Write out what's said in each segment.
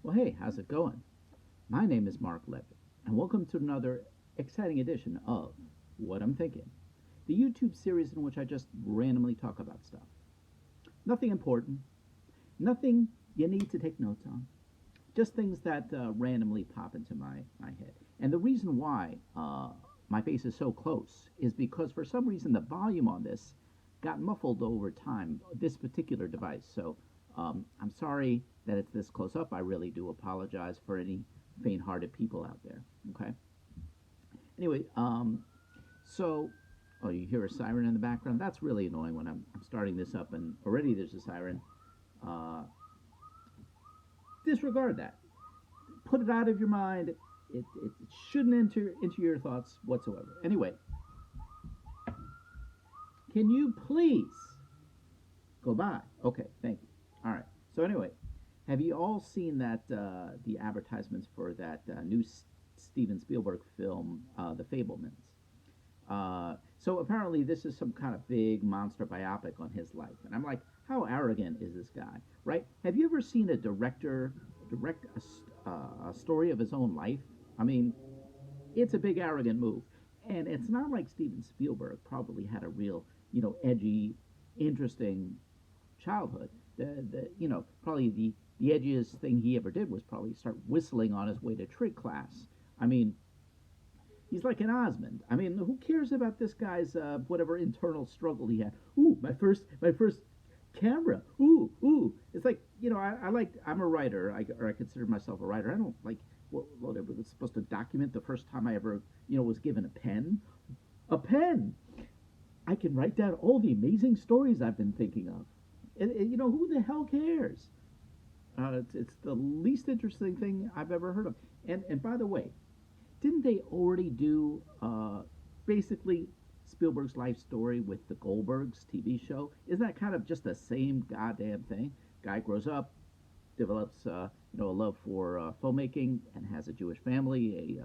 Well, hey, how's it going? My name is Mark Levitt, and welcome to another exciting edition of What I'm Thinking, the YouTube series in which I just randomly talk about stuff. Nothing important, nothing you need to take notes on, just things that randomly pop into my head. And the reason why my face is so close is because for some reason the volume on this got muffled over time, this particular device. So I'm sorry that it's this close up. I really do apologize for any faint hearted people out there. Okay. Anyway, so, oh, you hear a siren in the background? That's really annoying when I'm starting this up and already there's a siren. Uh, Disregard that. Put it out of your mind. It shouldn't enter into your thoughts whatsoever. Anyway, can you please go by? Okay, thank you. All right. So anyway, have you all seen that the advertisements for that new Steven Spielberg film, The Fablemans? So apparently this is some kind of big monster biopic on his life, and I'm like, how arrogant is this guy, right? Have you ever seen a director direct a story of his own life? I mean, it's a big arrogant move, and it's not like Steven Spielberg probably had a real, edgy, interesting childhood. Probably the edgiest thing he ever did was probably start whistling on his way to trig class. I mean, he's like an Osmond. I mean, who cares about this guy's whatever internal struggle he had? Ooh, my first camera. Ooh. It's like I like. I'm a writer, or I consider myself a writer. I don't like what it was supposed to document the first time I ever was given a pen. A pen. I can write down all the amazing stories I've been thinking of. And who the hell cares? It's the least interesting thing I've ever heard of. And by the way, didn't they already do basically Spielberg's life story with the Goldbergs TV show? Isn't that kind of just the same goddamn thing? Guy grows up, develops a love for filmmaking, and has a Jewish family,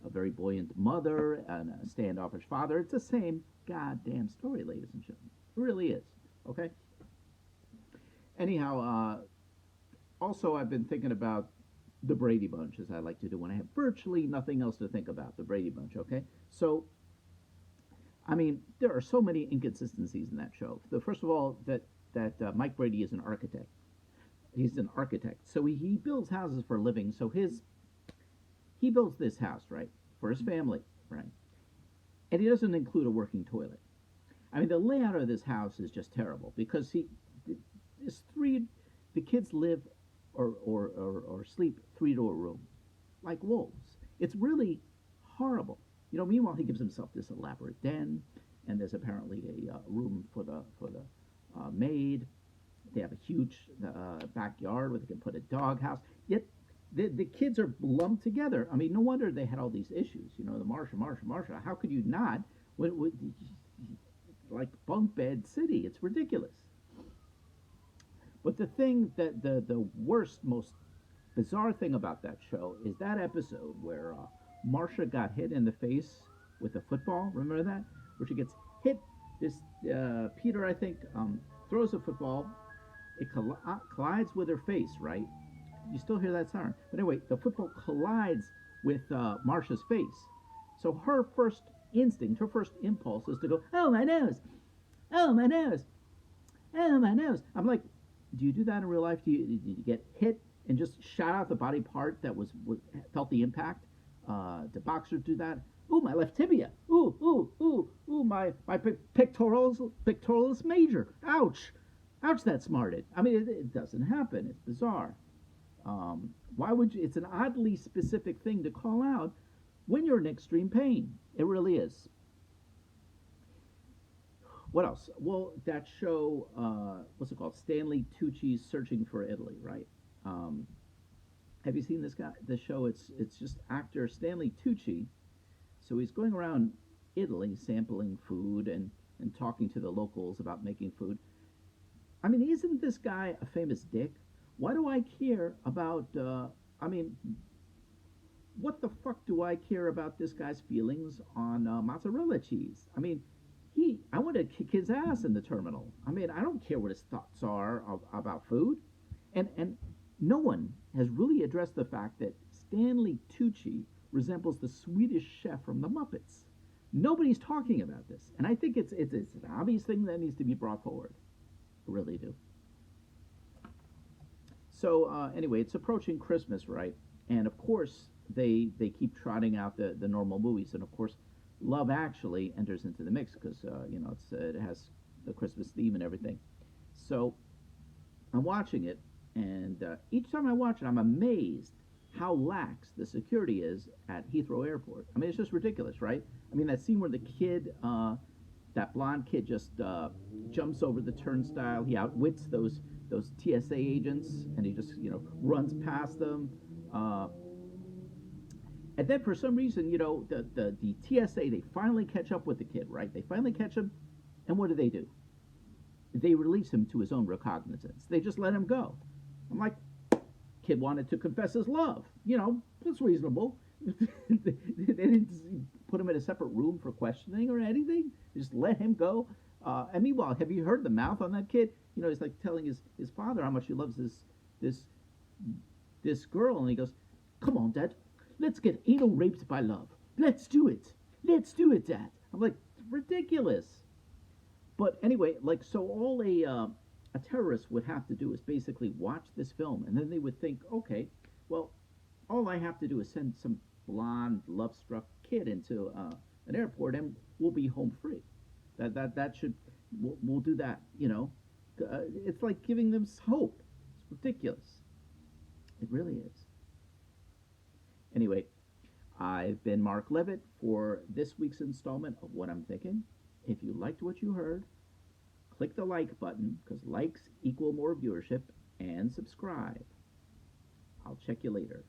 a very buoyant mother, and a standoffish father. It's the same goddamn story, ladies and gentlemen. It really is. Okay. Anyhow, also I've been thinking about the Brady Bunch, as I like to do when I have virtually nothing else to think about. The Brady Bunch. Okay. So I mean, there are so many inconsistencies in that show. First of all, that Mike Brady is an architect. He's an architect, so he builds houses for a living. So he builds this house, right, for his family, right, and he doesn't include a working toilet. I mean, the layout of this house is just terrible because this the kids live or sleep three-door room like wolves. It's really horrible. Meanwhile, he gives himself this elaborate den, and there's apparently a room for the maid. They have a huge backyard where they can put a doghouse. Yet the kids are lumped together. I mean, no wonder they had all these issues. The Marsha. How could you not? Like bunk bed city. It's ridiculous. But the thing that the worst, most bizarre thing about that show is that episode where Marsha got hit in the face with a football. Remember that? Where she gets hit. This Peter, I think, throws a football. It collides with her face, right? You still hear that siren. But anyway, the football collides with Marsha's face. So her first instinct, her first impulse is to go, oh, my nose. Oh, my nose. Oh, my nose. I'm like, do you do that in real life? Did you get hit and just shot out the body part that felt the impact? Do boxers do that? Ooh, my left tibia. Ooh, my pectoralis major. Ouch. Ouch, that smarted. I mean, it doesn't happen. It's bizarre. Why would you? It's an oddly specific thing to call out when you're in extreme pain. It really is. What else? Well, that show, what's it called? Stanley Tucci's Searching for Italy, right? Have you seen this guy? This show? It's just actor Stanley Tucci. So he's going around Italy sampling food and talking to the locals about making food. I mean, isn't this guy a famous dick? Why do I care about? I mean, what the fuck do I care about this guy's feelings on mozzarella cheese? I mean, I want to kick his ass in the terminal. I mean, I don't care what his thoughts are about food, and no one has really addressed the fact that Stanley Tucci resembles the Swedish chef from the Muppets. Nobody's talking about this, and I think it's an obvious thing that needs to be brought forward. I really do. So anyway, it's approaching Christmas, right? And of course, they keep trotting out the normal movies, and of course, Love Actually enters into the mix because it has the Christmas theme and everything. So I'm watching it, and each time I watch it, I'm amazed how lax the security is at Heathrow Airport. I mean, it's just ridiculous, right? I mean, that scene where the kid, that blonde kid, just jumps over the turnstile. He outwits those TSA agents, and he just runs past them. Uh, and then for some reason, the TSA, they finally catch up with the kid, right? They finally catch him, and what do? They release him to his own recognizance. They just let him go. I'm like, kid wanted to confess his love. That's reasonable. They didn't put him in a separate room for questioning or anything. They just let him go. And meanwhile, have you heard the mouth on that kid? He's like telling his father how much he loves this this girl, and he goes, "Come on, Dad, let's get anal raped by love. Let's do it. Let's do it, Dad." I'm like, ridiculous. But anyway, like, so all a terrorist would have to do is basically watch this film, and then they would think, okay, well, all I have to do is send some blonde, love-struck kid into an airport, and we'll be home free. That should we'll do that. It's like giving them hope. It's ridiculous. It really is. Anyway, I've been Mark Levitt for this week's installment of What I'm Thinking. If you liked what you heard, click the like button because likes equal more viewership, and subscribe. I'll check you later.